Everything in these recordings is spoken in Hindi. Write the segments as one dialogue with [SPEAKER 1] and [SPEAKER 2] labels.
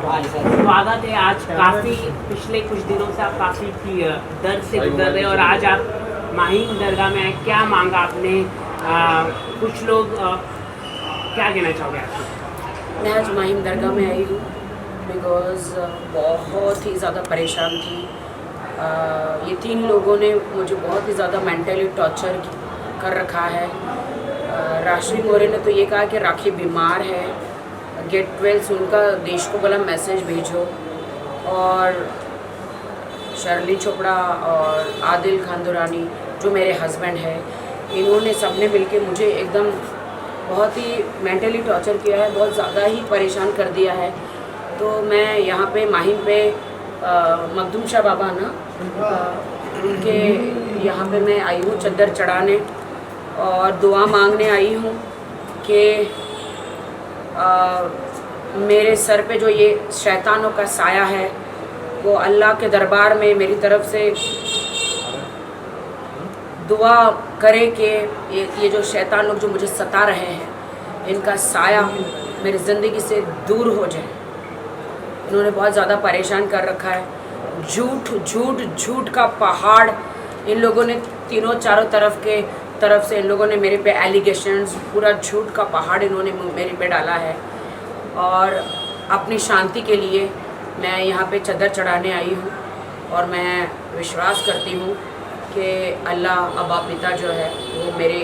[SPEAKER 1] स्वागत है। आज काफ़ी पिछले कुछ दिनों से आप काफ़ी दर्द से गुजर रहे हैं और आज आप माहिम दरगाह में आए, क्या मांगा आपने? कुछ लोग क्या कहना चाहोगे आप?
[SPEAKER 2] मैं आज माहिम दरगाह में आई हूँ बिकॉज़ बहुत ही ज़्यादा परेशान थी। ये 3 लोगों ने मुझे बहुत ही ज़्यादा मेंटली टॉर्चर कर रखा है। राशि मौर्य ने तो ये कहा कि राखी बीमार है, गेट वेल सुनकर देश को बोला मैसेज भेजो, और शर्ली चोपड़ा और आदिल खान दुरानी जो मेरे हस्बैंड है, इन्होंने सबने मिलके मुझे एकदम बहुत ही मेंटली टॉर्चर किया है, बहुत ज़्यादा ही परेशान कर दिया है। तो मैं यहाँ पे माहिम पे मखदूम शाह बाबा ना उनके यहाँ पे मैं आई हूँ चद्दर चढ़ाने और दुआ मांगने आई हूँ कि मेरे सर पे जो ये शैतानों का साया है वो अल्लाह के दरबार में मेरी तरफ से दुआ करे कि ये जो शैतान लोग जो मुझे सता रहे हैं इनका साया मेरी ज़िंदगी से दूर हो जाए। इन्होंने बहुत ज़्यादा परेशान कर रखा है। झूठ का पहाड़ इन लोगों ने तीनों चारों तरफ से इन लोगों ने मेरे पे एलिगेशंस, पूरा झूठ का पहाड़ इन्होंने मेरे पे डाला है। और अपनी शांति के लिए मैं यहाँ पे चद्दर चढ़ाने आई हूँ और मैं विश्वास करती हूँ कि अल्लाह अबा पिता जो है वो मेरे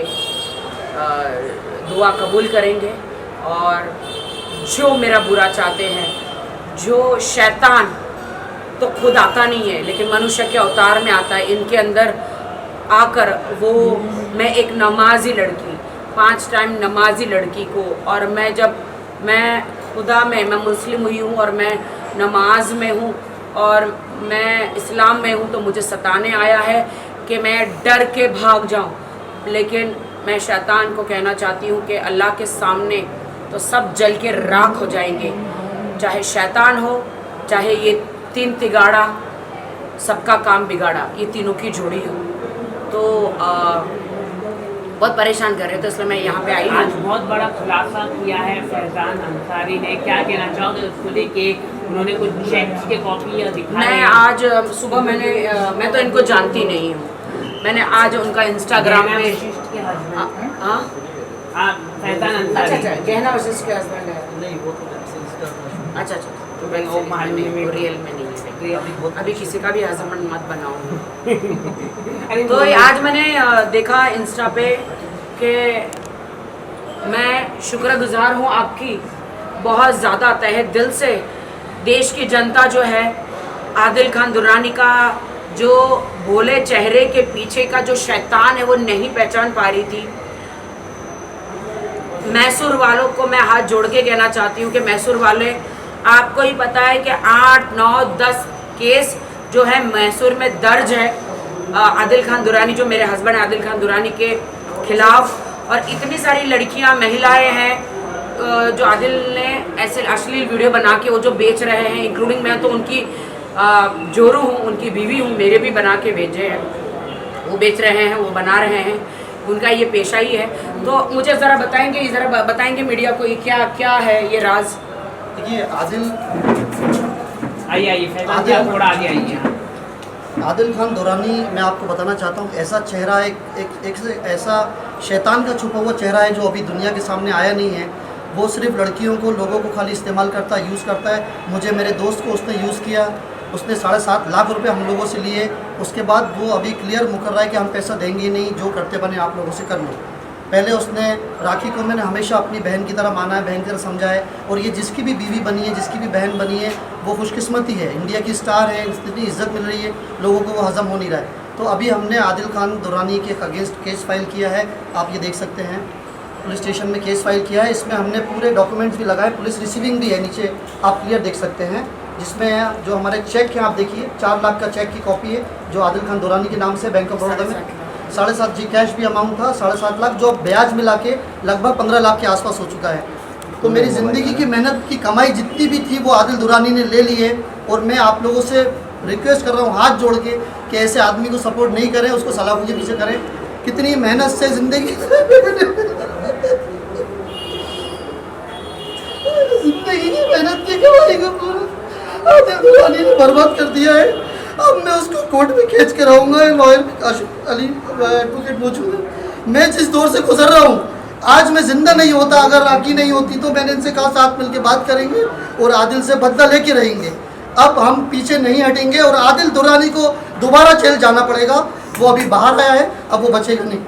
[SPEAKER 2] दुआ कबूल करेंगे, और जो मेरा बुरा चाहते हैं, जो शैतान तो खुद आता नहीं है लेकिन मनुष्य के अवतार में आता है, इनके अंदर आकर वो मैं एक नमाजी लड़की, 5 टाइम नमाजी लड़की को, और मैं खुदा में मैं मुस्लिम हुई हूँ और मैं नमाज में हूँ और मैं इस्लाम में हूँ, तो मुझे सताने आया है कि मैं डर के भाग जाऊँ। लेकिन मैं शैतान को कहना चाहती हूँ कि अल्लाह के सामने तो सब जल के राख हो जाएंगे, चाहे शैतान हो चाहे ये 3 तिगाड़ा, सबका काम बिगाड़ा, ये तीनों की जोड़ी हो। तो बहुत परेशान कर रहे थे, इसलिए मैं यहाँ पे आई।
[SPEAKER 1] आज बहुत बड़ा खुलासा किया है फैज़ान अंसारी ने, क्या कहना चाहोगे उसको लेके? उन्होंने कुछ चेक्स के कॉपी दिखाई।
[SPEAKER 2] मैं आज सुबह मैं तो इनको जानती नहीं हूँ, मैंने आज उनका इंस्टाग्राम में
[SPEAKER 1] फैज़ान अंसारी।
[SPEAKER 2] अच्छा गहना वशिष्ठ के हस्बैंड है।
[SPEAKER 3] नहीं, वो तो
[SPEAKER 2] अच्छा तो वो रियल में नहीं है, अभी किसी का भी हस्बैंड मत बनाओ। तो आज मैंने देखा इंस्टा पे कि मैं शुक्रगुजार हूँ आपकी बहुत ज़्यादा तहे दिल से। देश की जनता जो है आदिल खान दुरानी का जो भोले चेहरे के पीछे का जो शैतान है वो नहीं पहचान पा रही थी। मैसूर वालों को मैं हाथ जोड़ के कहना चाहती हूँ कि मैसूर वाले, आपको ही पता है कि 8, 9, 10 केस जो है मैसूर में दर्ज है आदिल खान दुरानी, जो मेरे हस्बैंड आदिल खान दुरानी के खिलाफ, और इतनी सारी लड़कियां, महिलाएं हैं जो आदिल ने ऐसे अश्लील वीडियो बना के वो जो बेच रहे हैं, इंक्लूडिंग मैं तो उनकी जोरू हूँ, उनकी बीवी हूँ, मेरे भी बना के भेजे हैं, वो बेच रहे हैं, वो बना रहे हैं, उनका ये पेशा ही है। तो मुझे ज़रा बताएंगे मीडिया को ये क्या है ये राज?
[SPEAKER 3] देखिए, आदिल
[SPEAKER 1] थोड़ा आगे आइए।
[SPEAKER 3] आदिल खान दुरानी, मैं आपको बताना चाहता हूँ, ऐसा चेहरा एक ऐसा शैतान का छुपा हुआ चेहरा है जो अभी दुनिया के सामने आया नहीं है। वो सिर्फ लड़कियों को, लोगों को खाली इस्तेमाल करता है, यूज़ करता है। मुझे, मेरे दोस्त को उसने यूज़ किया, उसने 7.5 लाख रुपए हम लोगों से लिए। उसके बाद वो अभी क्लियर मुकर रहा है कि हम पैसा देंगे नहीं, जो करते बने आप लोगों से कर लो। पहले उसने राखी को मैंने हमेशा अपनी बहन की तरह माना है, बहन की तरह समझा है, और ये जिसकी भी बीवी बनी है, जिसकी भी बहन बनी है, वो खुशकिस्मती है, इंडिया की स्टार है, इतनी इज्जत मिल रही है, लोगों को वो हज़म हो नहीं रहा है। तो अभी हमने आदिल खान दुरानी के अगेंस्ट केस फाइल किया है, आप ये देख सकते हैं, पुलिस स्टेशन में केस फाइल किया है। इसमें हमने पूरे डॉक्यूमेंट्स भी लगाए, पुलिस रिसीविंग भी है, नीचे आप क्लियर देख सकते हैं, जिसमें जो हमारे चेक हैं आप देखिए, 4 लाख का चेक की कॉपी है जो आदिल खान दुरानी के नाम से बैंक ऑफ बड़ौदा में 7.5 जी कैश भी अमाउंट था, 7.5 लाख, जो ब्याज मिला के लगभग 15 लाख के आसपास हो चुका है। तो मेरी ज़िंदगी की मेहनत की कमाई जितनी भी थी वो आदिल दुरानी ने ले ली है। और मैं आप लोगों से रिक्वेस्ट कर रहा हूँ हाथ जोड़ के कि ऐसे आदमी को सपोर्ट नहीं करें, उसको सलाखों के पीछे करें। कितनी मेहनत से ज़िंदगी की मेहनत की कमाई को पूरा आदिल दुरानी ने बर्बाद कर दिया है। अब मैं उसको कोर्ट में खींच के रहूँगा, लॉयर काशिफ अली एडवोकेट मौजूद है। मैं जिस दौर से गुजर रहा हूँ, आज मैं जिंदा नहीं होता, अगर राखी नहीं होती तो मैंने इनसे कहा साथ मिलकर बात करेंगे और आदिल से बदला लेके रहेंगे। अब हम पीछे नहीं हटेंगे और आदिल दुरानी को दोबारा जेल जाना पड़ेगा। वो अभी बाहर आया है, अब वो बचेगा नहीं।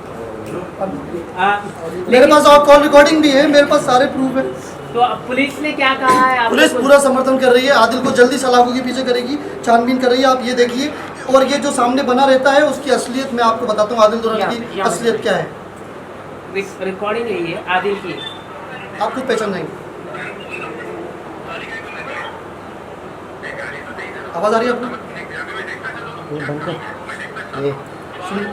[SPEAKER 3] मेरे पास और कॉल रिकॉर्डिंग भी है, मेरे पास सारे प्रूफ है।
[SPEAKER 1] तो अब पुलिस ने क्या कहा है?
[SPEAKER 3] पुलिस पूरा समर्थन कर रही है, आदिल को जल्दी सलाखों के पीछे करेगी, छानबीन कर रही है। आप ये देखिए, और ये जो सामने बना रहता है उसकी असलियत मैं आपको बताता हूँ। आदिल दुरानी की असलियत क्या है,
[SPEAKER 1] रिकॉर्डिंग है ये आदिल की,
[SPEAKER 3] आप खुद पहचान जाएंगे। आवाज़ आ रही है आपको? सुनिए।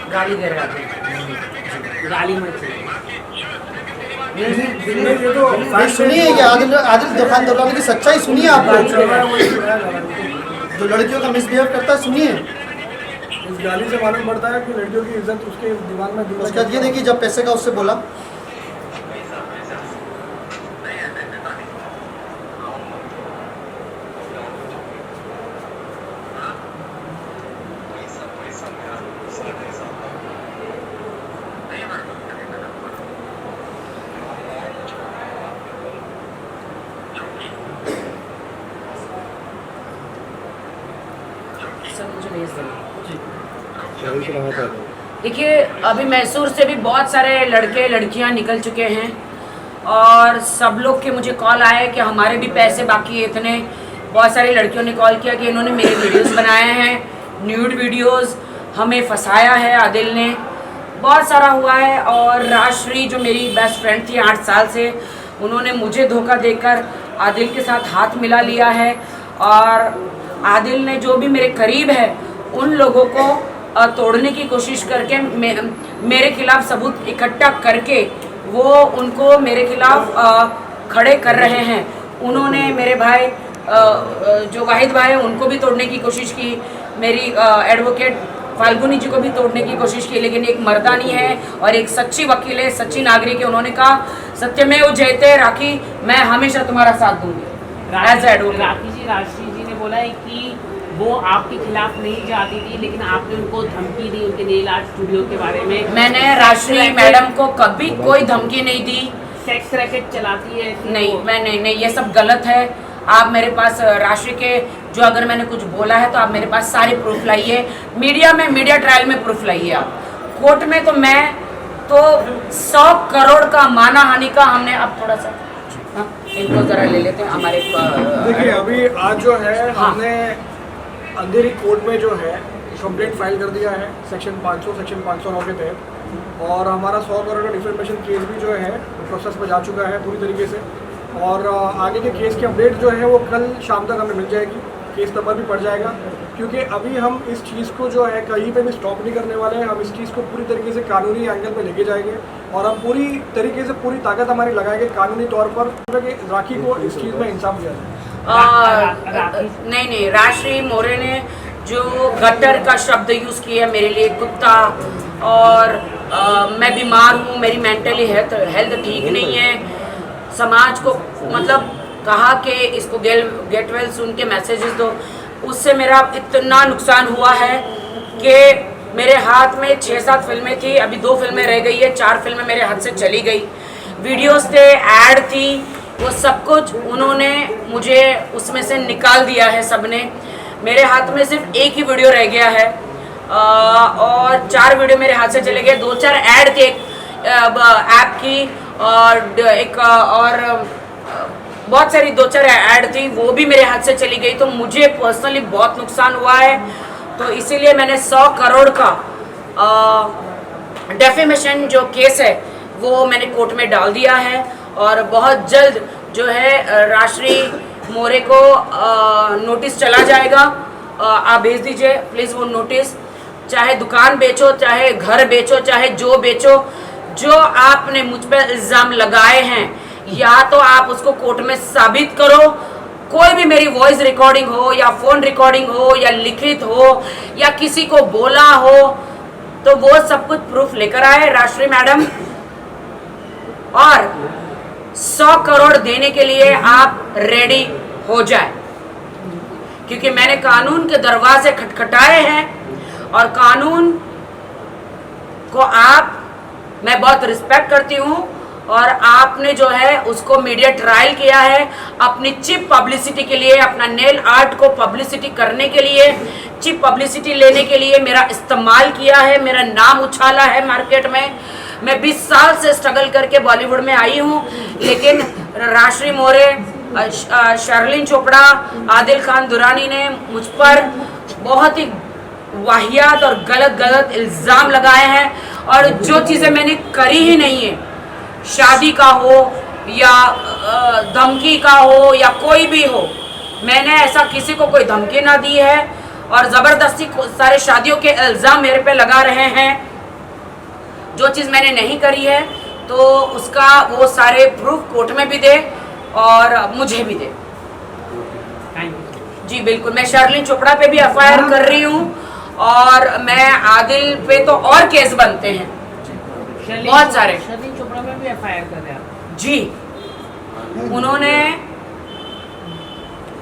[SPEAKER 2] गाली दे रहा था,
[SPEAKER 1] गाली मत दे।
[SPEAKER 3] भाई सुनिए, ये आदिल खान दुरानी की सच्चाई सुनिए। आप जो लड़कियों का मिसबिहेव करता है, सुनिए।
[SPEAKER 4] इस गाली से मालूम पड़ता है कि लड़कियों की इज्जत उसके दिमाग में
[SPEAKER 3] उसके बाद ये देखिए, जब पैसे का उससे बोला,
[SPEAKER 2] सर मुझे भेज देना। देखिए, अभी मैसूर से भी बहुत सारे लड़के लड़कियां निकल चुके हैं और सब लोग के मुझे कॉल आए कि हमारे भी पैसे बाकी है इतने। बहुत सारी लड़कियों ने कॉल किया कि इन्होंने मेरे वीडियोस बनाए हैं, न्यूड वीडियोस, हमें फंसाया है आदिल ने, बहुत सारा हुआ है। और राजश्री जो मेरी बेस्ट फ्रेंड थी 8 साल से, उन्होंने मुझे धोखा देकर आदिल के साथ हाथ मिला लिया है। और आदिल ने जो भी मेरे करीब है उन लोगों को तोड़ने की कोशिश करके मेरे खिलाफ सबूत इकट्ठा करके वो उनको मेरे खिलाफ खड़े कर रहे हैं। उन्होंने मेरे भाई जो वाहिद भाई है उनको भी तोड़ने की कोशिश की, मेरी एडवोकेट फाल्गुनी जी को भी तोड़ने की कोशिश की, लेकिन एक मर्दानी है और एक सच्ची वकील है, सच्ची नागरिक है। उन्होंने कहा सत्यमेव जयते राखी, मैं हमेशा तुम्हारा साथ दूंगी एज एडवोकेट।
[SPEAKER 1] राजश्री जी ने बोला है कि वो आपके खिलाफ नहीं जाती थी, लेकिन आपने उनको धमकी दी उनके नेल आर्ट स्टूडियो के बारे में।
[SPEAKER 2] मैंने राजश्री मैडम को कभी कोई धमकी नहीं दी।
[SPEAKER 1] सेक्स रैकेट चलाती है?
[SPEAKER 2] नहीं, मैं नहीं, ये सब गलत है। आप मेरे पास राशि के जो अगर मैंने कुछ बोला है तो आप मेरे पास सारे प्रूफ लाइए, मीडिया में, मीडिया ट्रायल में प्रूफ लाइए। आप कोर्ट में तो मैं तो 100 करोड़ का मानहानि का हमने, अब थोड़ा सा इनको जरा ले लेते हैं हमारे।
[SPEAKER 4] देखिए, अभी आज जो है
[SPEAKER 2] हाँ।
[SPEAKER 4] हमने अंधेरी कोर्ट में जो है कंप्लेंट फाइल कर दिया है सेक्शन 509 के तहत, और हमारा 100 करोड़ का डिफेमेशन केस भी जो है प्रोसेस में जा चुका है पूरी तरीके से। और आगे के केस की अपडेट जो है वो कल शाम तक हमें मिल जाएगी, केस पेपर भी पड़ जाएगा। क्योंकि अभी हम इस चीज़ को जो है कहीं पे भी स्टॉप नहीं करने वाले हैं, हम इस चीज़ को पूरी तरीके से कानूनी एंगल पे लेके जाएंगे और हम पूरी तरीके से पूरी ताकत हमारी लगाएंगे कानूनी तौर पर कि राखी को इस चीज़ में इंसाफ दिया जाए।
[SPEAKER 2] नहीं, राजश्री मोरे ने जो गटर का शब्द यूज़ किया मेरे लिए, कुत्ता, और मैं बीमार हूँ, मेरी मेंटली हेल्थ ठीक नहीं है, समाज को मतलब कहा कि इसको गेट वेल सुन के मैसेजेस दो, उससे मेरा इतना नुकसान हुआ है कि मेरे हाथ में 6-7 फिल्में थी, अभी 2 फिल्में रह गई है, 4 फिल्में मेरे हाथ से चली गई, वीडियोस थे, ऐड थी, वो सब कुछ उन्होंने मुझे उसमें से निकाल दिया है सबने। मेरे हाथ में सिर्फ एक ही वीडियो रह गया है और 4 वीडियो मेरे हाथ से चले गए। 2-4 ऐड थे ऐप की और एक और बहुत सारी 2-4 ऐड थी, वो भी मेरे हाथ से चली गई। तो मुझे पर्सनली बहुत नुकसान हुआ है, तो इसीलिए मैंने 100 करोड़ का डेफेमेशन जो केस है वो मैंने कोर्ट में डाल दिया है। और बहुत जल्द जो है राजश्री मोरे को नोटिस चला जाएगा, आप भेज दीजिए प्लीज़ वो नोटिस। चाहे दुकान बेचो, चाहे घर बेचो, चाहे जो बेचो, जो आपने मुझ पर इल्ज़ाम लगाए हैं या तो आप उसको कोर्ट में साबित करो, कोई भी मेरी वॉइस रिकॉर्डिंग हो या फोन रिकॉर्डिंग हो या लिखित हो या किसी को बोला हो, तो वो सब कुछ प्रूफ लेकर आए राष्ट्रीय मैडम, और 100 करोड़ देने के लिए आप रेडी हो जाए, क्योंकि मैंने कानून के दरवाजे खटखटाए हैं और कानून को मैं बहुत रिस्पेक्ट करती हूँ, और आपने जो है उसको मीडिया ट्रायल किया है अपनी चिप पब्लिसिटी के लिए, अपना नेल आर्ट को पब्लिसिटी करने के लिए, चिप पब्लिसिटी लेने के लिए मेरा इस्तेमाल किया है, मेरा नाम उछाला है मार्केट में। मैं 20 साल से स्ट्रगल करके बॉलीवुड में आई हूँ, लेकिन राष्ट्रीय मोरे, शर्लिन चोपड़ा, आदिल खान दुरानी ने मुझ पर बहुत ही वाहियात और गलत इल्ज़ाम लगाए हैं, और जो चीज़ें मैंने करी ही नहीं है, शादी का हो या धमकी का हो या कोई भी हो, मैंने ऐसा किसी को कोई धमकी ना दी है, और ज़बरदस्ती सारे शादियों के इल्ज़ाम मेरे पे लगा रहे हैं। जो चीज़ मैंने नहीं करी है तो उसका वो सारे प्रूफ कोर्ट में भी दे और मुझे भी दे। जी बिल्कुल, मैं शर्लिन चोपड़ा पे भी FIR कर रही हूँ, और मैं आदिल पे तो और केस बनते हैं बहुत सारे।
[SPEAKER 1] शर्लिन चोपड़ा में भी FIR कर रहे हैं आप?
[SPEAKER 2] जी, उन्होंने,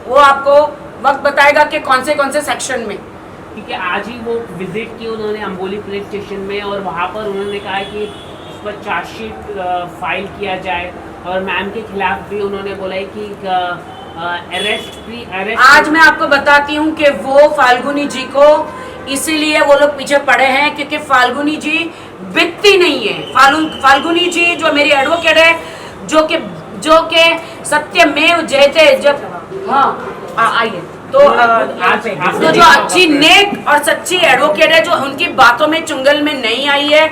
[SPEAKER 2] वो आपको वक्त बताएगा कि कौन से सेक्शन में,
[SPEAKER 1] क्योंकि आज ही वो विजिट की उन्होंने अम्बोली पुलिस स्टेशन में, और वहाँ पर उन्होंने कहा कि इस पर चार्जशीट फाइल किया जाए, और मैम के खिलाफ भी उन्होंने बोला है कि अरेस्ट।
[SPEAKER 2] आज मैं आपको बताती हूँ कि वो फाल्गुनी जी को इसीलिए वो लोग पीछे पड़े हैं क्योंकि फाल्गुनी जी बिकती नहीं है। फाल्गुनी जी जो मेरी एडवोकेट है, जो के सत्यमेव जयते, जब आइए तो जो अच्छी नेक और सच्ची एडवोकेट है, जो उनकी बातों में चुंगल में नहीं आई है,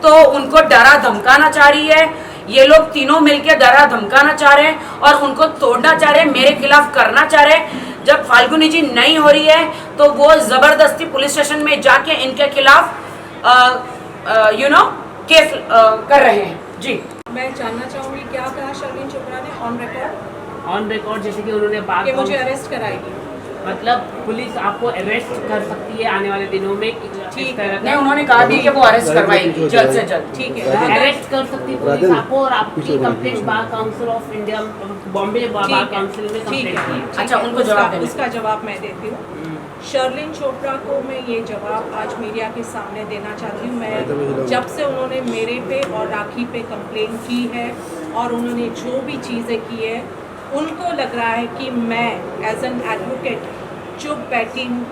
[SPEAKER 2] तो उनको डरा धमकाना चाह रही है। ये लोग तीनों मिलकर डरा धमकाना चाह रहे हैं और उनको तोड़ना चाह रहे हैं, मेरे खिलाफ करना चाह रहे हैं। जब फाल्गुनी जी नहीं हो रही है तो वो जबरदस्ती पुलिस स्टेशन में जाके इनके खिलाफ केस कर रहे हैं। जी,
[SPEAKER 5] मैं जानना चाहूँगी क्या कहा शर्लिन चोपड़ा ने
[SPEAKER 1] ऑन रिकॉर्ड, जैसे कि उन्होंने बात
[SPEAKER 5] कि मुझे अरेस्ट कराएगी,
[SPEAKER 1] मतलब पुलिस आपको अरेस्ट कर सकती है आने वाले दिनों में।
[SPEAKER 5] ठीक
[SPEAKER 1] है,
[SPEAKER 2] नहीं, उन्होंने कहा भी कि वो अरेस्ट करवाएगी जल्द से जल्द।
[SPEAKER 5] ठीक है,
[SPEAKER 1] अरेस्ट कर सकती है पुलिस आपको, और आपकी complaint bar council of India, Bombay bar council में कंप्लेंट की है।
[SPEAKER 2] अच्छा, उनको जवाब देना।
[SPEAKER 5] उसका जवाब मैं देती हूँ। शर्लिन चोपड़ा को मैं ये जवाब आज मीडिया के सामने देना चाहती हूँ। मैं जब से उन्होंने मेरे पे और राखी पे कंप्लेंट की है और उन्होंने जो भी चीज़ें की है, उनको लग रहा है कि मैं एज एन एडवोकेट चुप बैठी हूँ,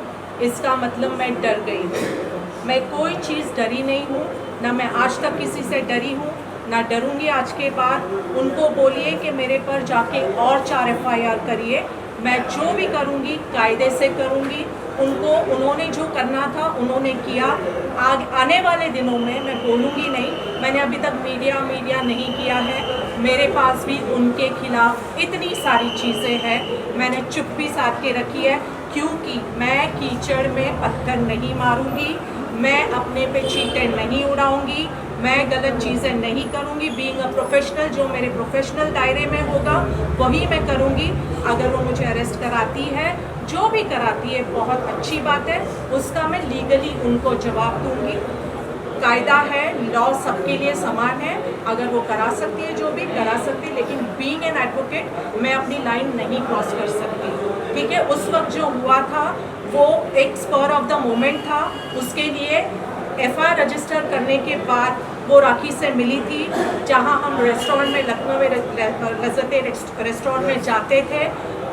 [SPEAKER 5] इसका मतलब मैं डर गई हूँ। मैं कोई चीज़ डरी नहीं हूँ, ना मैं आज तक किसी से डरी हूँ, ना डरूँगी आज के बाद। उनको बोलिए कि मेरे पर जाके और 4 FIR करिए, मैं जो भी करूँगी कायदे से करूँगी। उन्होंने जो करना था उन्होंने किया। आने वाले दिनों में मैं बोलूँगी नहीं, मैंने अभी तक मीडिया नहीं किया है। मेरे पास भी उनके खिलाफ इतनी सारी चीज़ें हैं, मैंने चुप्पी साध के रखी है, क्योंकि मैं कीचड़ में पत्थर नहीं मारूंगी, मैं अपने पे चीटे नहीं उड़ाऊंगी, मैं गलत चीज़ें नहीं करूंगी। बीइंग अ प्रोफेशनल, जो मेरे प्रोफेशनल दायरे में होगा वही मैं करूंगी। अगर वो मुझे अरेस्ट कराती है, जो भी कराती है, बहुत अच्छी बात है, उसका मैं लीगली उनको जवाब दूंगी। कायदा है, लॉ सबके लिए समान है, अगर वो करा सकती है जो भी करा सकती है, लेकिन बीइंग एन एडवोकेट मैं अपनी लाइन नहीं क्रॉस कर सकती। ठीक है, उस वक्त जो हुआ था वो एक स्पर ऑफ द मोमेंट था। उसके लिए FIR रजिस्टर करने के बाद वो राखी से मिली थी, जहां हम रेस्टोरेंट में, लखनऊ में लज़्ज़ते रेस्टोरेंट में जाते थे।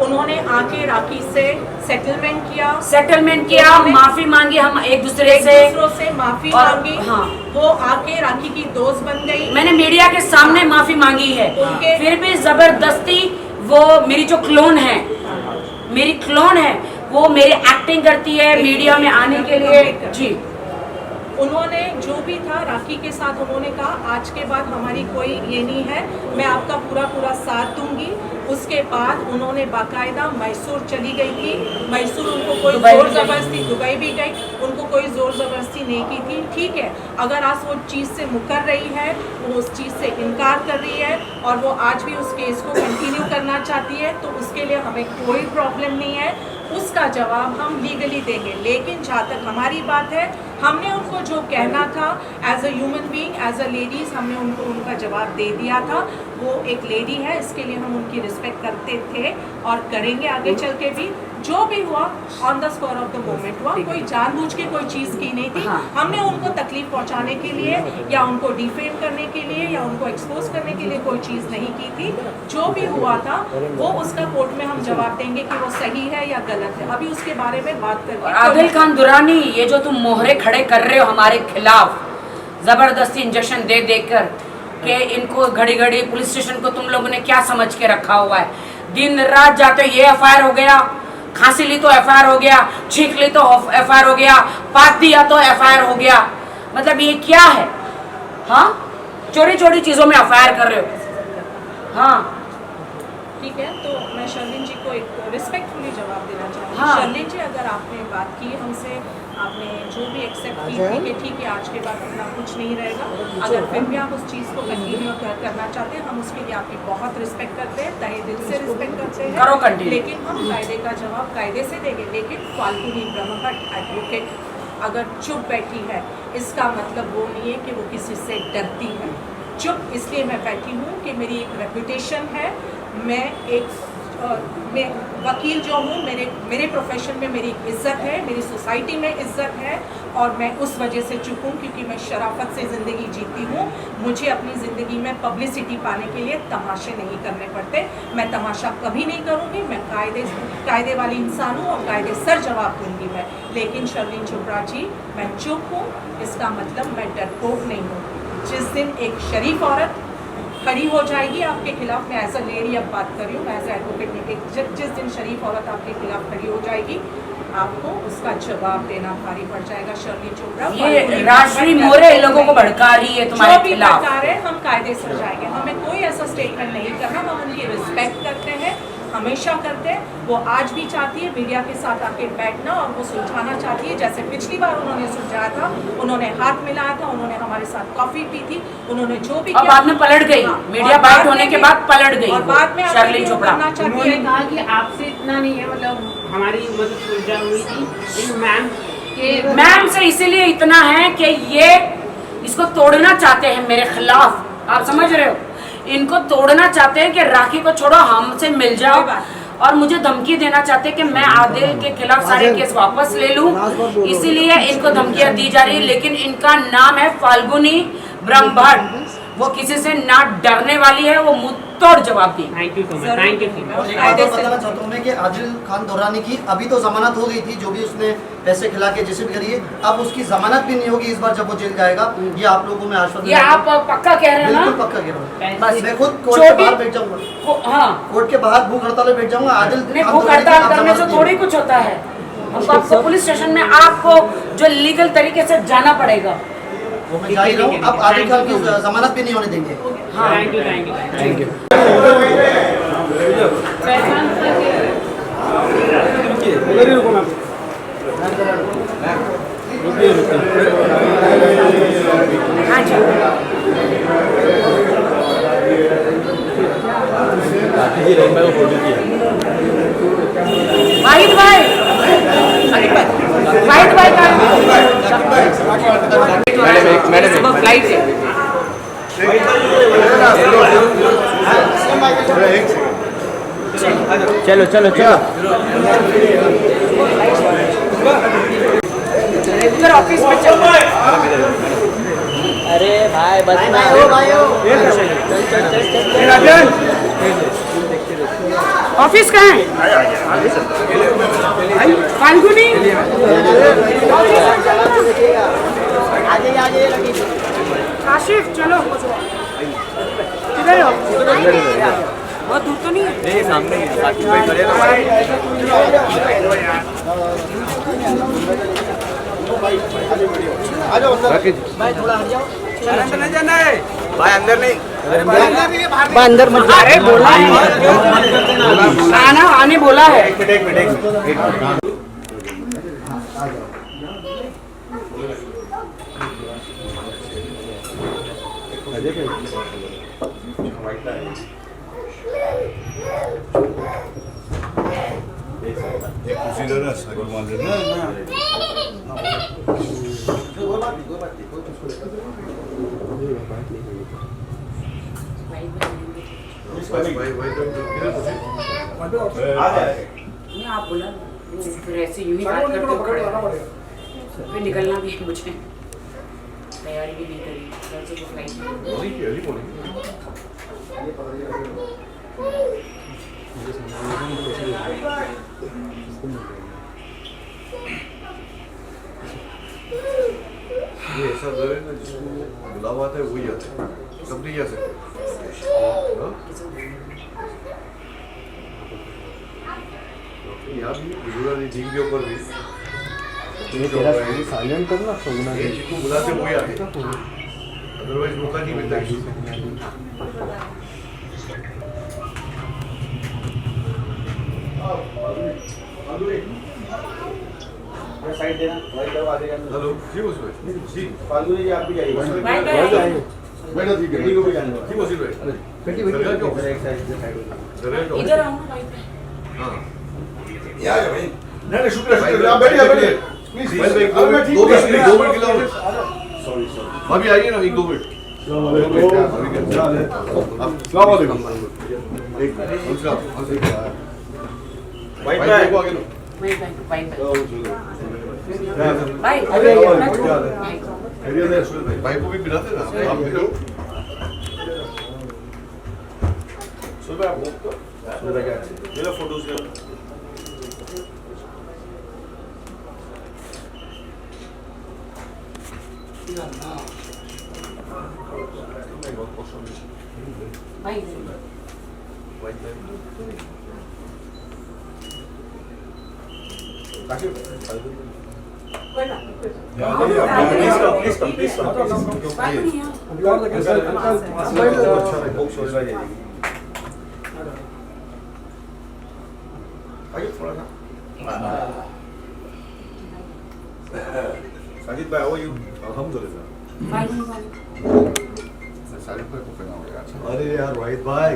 [SPEAKER 5] उन्होंने आके राखी से सेटलमेंट किया, माफ़ी मांगी, हम एक दूसरे से माफ़ी मांगी। हाँ, वो आके राखी की दोस्त बन गई। मैंने मीडिया के सामने माफ़ी मांगी है, फिर भी ज़बरदस्ती वो मेरी जो क्लोन है, वो मेरी एक्टिंग करती है मीडिया में आने के लिए। जी, उन्होंने जो भी था राखी के साथ उन्होंने कहा आज के बाद हमारी कोई ये नहीं है, मैं आपका पूरा साथ दूंगी। उसके बाद उन्होंने बाकायदा मैसूर चली गई थी। मैसूर उनको कोई ज़ोर ज़बरदस्ती, दुबई भी गई, उनको कोई ज़ोर ज़बरदस्ती नहीं की थी। ठीक है, अगर आज वो चीज़ से मुकर रही है, वो उस चीज़ से इनकार कर रही है और वो आज भी उस केस को कंटिन्यू करना चाहती है, तो उसके लिए हमें कोई प्रॉब्लम नहीं है। उसका जवाब हम लीगली देंगे। लेकिन जहाँ तक हमारी बात है, हमने उनको जो कहना था as a human being, as a ladies, हमने उनको उनका जवाब दे दिया था। वो एक लेडी है, इसके लिए हम उनकी रिस्पेक्ट करते थे और करेंगे आगे चल के भी। जो भी हुआ on the spot of the moment हुआ, कोई जानबूझ के कोई चीज़ की नहीं थी। हमने उनको तकलीफ पहुंचाने के लिए या उनको डिफेम करने के लिए या उनको एक्सपोज करने के लिए कोई चीज़ नहीं की थी। जो भी हुआ था वो उसका कोर्ट में हम जवाब देंगे कि वो सही है या गलत है। अभी उसके बारे में बात करके
[SPEAKER 2] आदिल खान दुरानी, ये जो तुम मोहरे खड़े कर रहे हो हमारे खिलाफ जबरदस्ती इंजेक्शन दे देकर कि इनको घड़ी घड़ी पुलिस स्टेशन को तुम लोगों ने क्या समझ के रखा हुआ है? दिन रात जाते ये एफआईआर हो गया, खांसी ली तो एफआईआर हो गया, छींक ली तो एफआईआर हो गया, पात दिया तो एफआईआर हो गया। मतलब ये क्या है? हाँ, चोरी चोरी चीजों में एफआईआर कर रहे हो। हाँ
[SPEAKER 5] ठीक है, तो मैं शर्लिन जी को एक रिस्पेक्टफुली जवाब देना चाहूँगी।
[SPEAKER 2] हाँ।
[SPEAKER 5] शर्लिन जी, अगर आपने बात की हमसे, आपने जो भी एक्सेप्ट की थी कि ठीक है आज के बाद अपना कुछ नहीं रहेगा, अगर फिर भी आप उस चीज़ को कंटिन्यू करना चाहते हैं, हम उसके लिए आपकी बहुत रिस्पेक्ट करते हैं, तहे दिल से रिस्पेक्ट करते हैं।
[SPEAKER 2] करो continue।
[SPEAKER 5] लेकिन हम कायदे का जवाब कायदे से देंगे। लेकिन फाल्गुनी ब्रह्मभट्ट एडवोकेट अगर चुप बैठी है, इसका मतलब वो नहीं है कि वो किसी से डरती है। चुप इसलिए मैं बैठी हूँ कि मेरी एक रेपुटेशन है, मैं वकील जो हूँ, मेरे प्रोफेशन में मेरी इज्जत है, मेरी सोसाइटी में इज्जत है और मैं उस वजह से चुप हूँ क्योंकि मैं शराफत से ज़िंदगी जीती हूँ। मुझे अपनी ज़िंदगी में पब्लिसिटी पाने के लिए तमाशे नहीं करने पड़ते। मैं तमाशा कभी नहीं करूँगी। मैं कायदे वाली इंसान हूँ और कायदे सर जवाब दूँगी मैं। लेकिन शर्लिन चोपड़ा जी, मैं चुप हूँ, इसका मतलब मैं डरपोक नहीं हूँ। जिस दिन एक शरीफ औरत खड़ी हो जाएगी आपके खिलाफ, मैं एज अ लेडी अब बात कर रही हूँ, मैं एज एडवोकेट नहीं, जिस दिन शरीफ औरत आपके खिलाफ खड़ी हो जाएगी, आपको उसका जवाब देना भारी पड़ जाएगा। शर्लिन चोपड़ा,
[SPEAKER 2] ये राजश्री मोरे लोगों को भड़का रही है तुम्हारे
[SPEAKER 5] जो भी
[SPEAKER 2] खिलाफ।
[SPEAKER 5] भड़का रहे, हम कायदे से जाएंगे। हमें कोई ऐसा स्टेटमेंट नहीं करना, हम उनकी रिस्पेक्ट करते हैं, हमेशा करते हैं। वो आज भी चाहती है मीडिया के साथ आके बैठना और वो सुलझाना चाहती है, जैसे पिछली बार उन्होंने सुलझाया था, उन्होंने हाथ मिलाया था, उन्होंने हमारे साथ कॉफी पी थी, उन्होंने जो भी
[SPEAKER 2] और बाद में पलट गई।
[SPEAKER 5] हाँ,
[SPEAKER 2] मीडिया
[SPEAKER 5] और
[SPEAKER 2] बाइट
[SPEAKER 5] बाद
[SPEAKER 2] होने
[SPEAKER 5] में
[SPEAKER 2] के
[SPEAKER 5] भी-
[SPEAKER 2] बाद पलट गई
[SPEAKER 5] और बाद में
[SPEAKER 2] शर्लिन चोपड़ा।
[SPEAKER 1] उन्होंने कहा कि आपसे इतना नहीं है, मतलब हमारी मतलब सुलझा हुई थी, लेकिन मैम के
[SPEAKER 2] मैम से इसीलिए इतना है कि ये इसको तोड़ना चाहते हैं मेरे खिलाफ। आप समझ रहे हो? इनको तोड़ना चाहते हैं कि राखी को छोड़ो, हमसे मिल जाओ, और मुझे धमकी देना चाहते हैं कि मैं आदिल के खिलाफ सारे केस वापस ले लूं। इसीलिए इनको धमकियां दी जा रही है। लेकिन इनका नाम है फाल्गुनी ब्रह्मभट्ट। वो किसी से ना डरने वाली है, वो मुंह तोड़ जवाब दी।
[SPEAKER 1] Thank you so much, thank you so much.
[SPEAKER 3] एक बात और बताना चाहता हूँ मैं कि आदिल खान दुरानी की अभी तो जमानत हो गई थी, जो भी उसने पैसे खिला के जैसे भी करिए, अब उसकी जमानत भी नहीं होगी इस बार जब वो जेल जाएगा। ये आप लोगों को मैं आश्वासन
[SPEAKER 2] ये आप पक्का कह रहे हैं ना?
[SPEAKER 3] बिल्कुल पक्का कह रहा हूँ।
[SPEAKER 2] बस
[SPEAKER 3] मैं खुद कोर्ट के बाहर बैठ जाऊंगा,
[SPEAKER 2] हाँ,
[SPEAKER 3] कोर्ट के बाहर भूख हड़ताल में बैठ जाऊंगा। आदिल
[SPEAKER 2] नहीं,
[SPEAKER 3] खान
[SPEAKER 2] भूख
[SPEAKER 3] दुरानी की
[SPEAKER 2] हड़ताल
[SPEAKER 3] आप
[SPEAKER 2] करने से
[SPEAKER 3] जमानत
[SPEAKER 2] थोड़ी
[SPEAKER 3] नहीं
[SPEAKER 2] कुछ होता है। हमको आपको पुलिस स्टेशन में आपको जो लीगल तरीके से जाना पड़ेगा।
[SPEAKER 3] वो मैं जा ही रहा हूँ। अब आदिल खान की जमानत भी नहीं होने देंगे।
[SPEAKER 1] Thank you, thank you, thank you.
[SPEAKER 2] हाँ जी, वाहिद भाई, वाहिद भाई का
[SPEAKER 6] मैडम
[SPEAKER 2] फ्लाइट है।
[SPEAKER 6] चलो चलो चलो
[SPEAKER 2] इधर ऑफिस में चल।
[SPEAKER 6] अरे भाई बस
[SPEAKER 2] ऑफिस कहाँ है? फाल्गुनी आशिफ, चलो किधर हो? बहुत दूर तो नहीं है?
[SPEAKER 6] नहीं सामने ही है, बाकी कोई खड़े तो राकेश
[SPEAKER 4] भाई थोड़ा हट जाओ।
[SPEAKER 6] भाई अंदर नहीं
[SPEAKER 2] भाई अंदर मत जाओ। अरे बोला है आना आने बोला है।
[SPEAKER 6] एक मिनट
[SPEAKER 2] नहीं आप बोला फिर ऐसे यूं ही बात करते खड़े फिर निकलना भी है मुझे। तैयारी भी नहीं करी कल से तो फ्लाइट
[SPEAKER 7] ये ऐसा दर है ना जिसको बुलावा आता है वही आता है, सब नहीं आ सकते। हाँ? यहाँ भी गुजरात टीम के ऊपर भी
[SPEAKER 6] साइलेंट करना सोना
[SPEAKER 7] ये जिसको बुलाते वही आते, अदरवाइज मौका नहीं मिलता किसी को।
[SPEAKER 6] साइड देना
[SPEAKER 7] हेलो जी मुझे जी
[SPEAKER 6] फाल्गुनी जी आप भी जाइए
[SPEAKER 7] बैठो ठीक है
[SPEAKER 6] को भी जाने दो
[SPEAKER 7] जी मुझे भाई
[SPEAKER 6] बेटी
[SPEAKER 7] सरकार क्यों?
[SPEAKER 6] एक साइड से साइड
[SPEAKER 7] सरकार क्यों?
[SPEAKER 2] इधर आओ ना भाई पे।
[SPEAKER 7] हाँ
[SPEAKER 8] ये आ जाओ भाई।
[SPEAKER 7] नहीं शुक्रिया शुक्रिया आप बैठिए बैठिए प्लीज भाई एक दो मिनट के लिए सॉरी अभी आइए ना एक दो मिनट भाई को आगे लो
[SPEAKER 2] भाई भाई भाई
[SPEAKER 7] भाई को भी मिलाते ना आप भी लो सुबह आप मेरा फोटोज कर
[SPEAKER 2] भाई
[SPEAKER 7] साजिद भाई हाउ आर यू अल्हम्दुलिल्लाह साजिद भाई को पहना होगा अच्छा अरे यार वाहिद भाई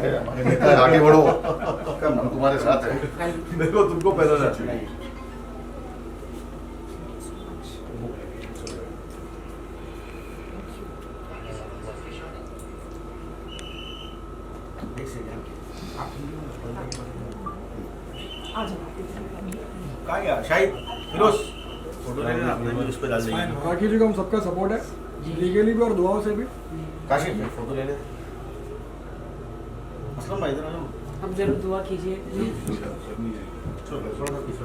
[SPEAKER 7] नेता आगे बढ़ो आपका मन तुम्हारे साथ है देखो तुमको पहनाना चाहिए कहाँ गया शाहिद फिरोज फोटो लेने आपने उस पे डाल देंगे
[SPEAKER 4] राखी जी को हम सबका सपोर्ट है लीगली भी और दुआओं से भी।
[SPEAKER 7] काशिफ फोटो ले ले असलम भाई इधर आ जाओ
[SPEAKER 2] अब जरूर दुआ कीजिए।
[SPEAKER 7] चलो थोड़ा पीछे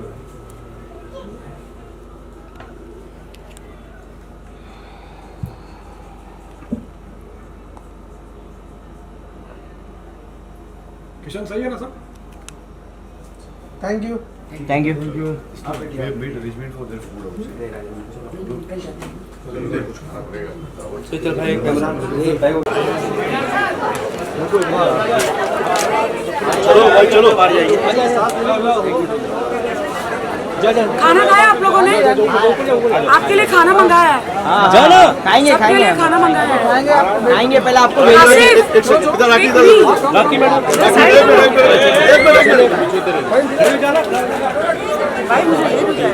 [SPEAKER 4] किशन सही है ना सब?
[SPEAKER 6] Thank you
[SPEAKER 7] we have made arrangement for their food also कुछ खाना पड़ेगा
[SPEAKER 6] चल भाई कैमरा चलो भाई चलो पार जाइए
[SPEAKER 2] खाना खाया आप लोगों ने? आपके लिए खाना मंगाया है।
[SPEAKER 6] चलो खाएंगे
[SPEAKER 2] सबके लिए खाना मंगाया है।
[SPEAKER 6] खाएंगे पहले आपको
[SPEAKER 2] आसिफ,
[SPEAKER 7] इधर राखी इधर
[SPEAKER 6] राखी मैडम
[SPEAKER 2] भाई मुझे ये भी चाहिए।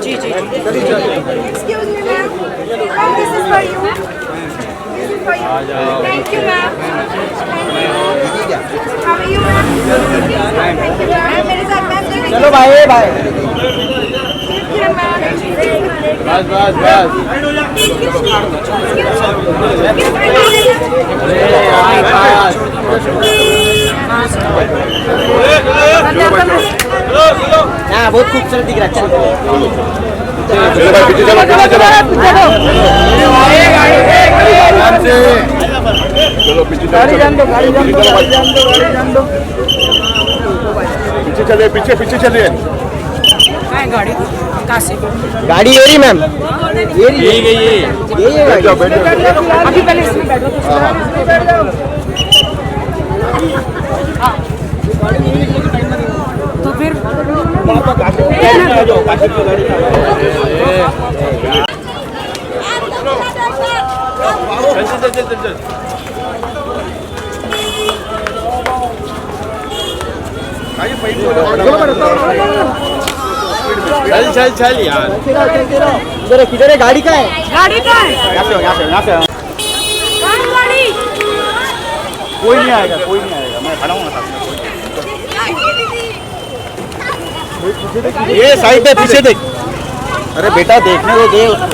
[SPEAKER 2] जी जी जी
[SPEAKER 9] Excuse me, ma'am. Ma'am, this is for you. This is for you. Thank you, ma'am. How are you, ma'am? Thank you, ma'am. मेरे साथ मैम
[SPEAKER 6] चलो भाई भाई
[SPEAKER 9] Thank you, ma'am.
[SPEAKER 6] बस हाँ बहुत खूबसूरत दिख रहा है
[SPEAKER 7] चलो पीछे
[SPEAKER 6] गाड़ी जान दो
[SPEAKER 7] चलिए पीछे पीछे चलिए
[SPEAKER 2] है गाड़ी कहाँ से
[SPEAKER 6] गाड़ी ये रही मैम, ये रही, यही है
[SPEAKER 7] बैठ जाओ
[SPEAKER 6] गाड़ी।
[SPEAKER 7] बैठ जाओ
[SPEAKER 2] अभी पहले इसमें बैठो तो
[SPEAKER 7] हाँ, हाँ।
[SPEAKER 2] तो फिर
[SPEAKER 6] चल चल चल यार, किधर है गाड़ी का है?
[SPEAKER 2] गाड़ी कहाँ है?
[SPEAKER 6] यहाँ से
[SPEAKER 2] कहाँ है गाड़ी?
[SPEAKER 6] कोई नहीं आएगा, कोई नहीं आएगा, मैं खड़ा हूँ साथ में। ये साइड पे पीछे देख, अरे बेटा देखने को दे उसको।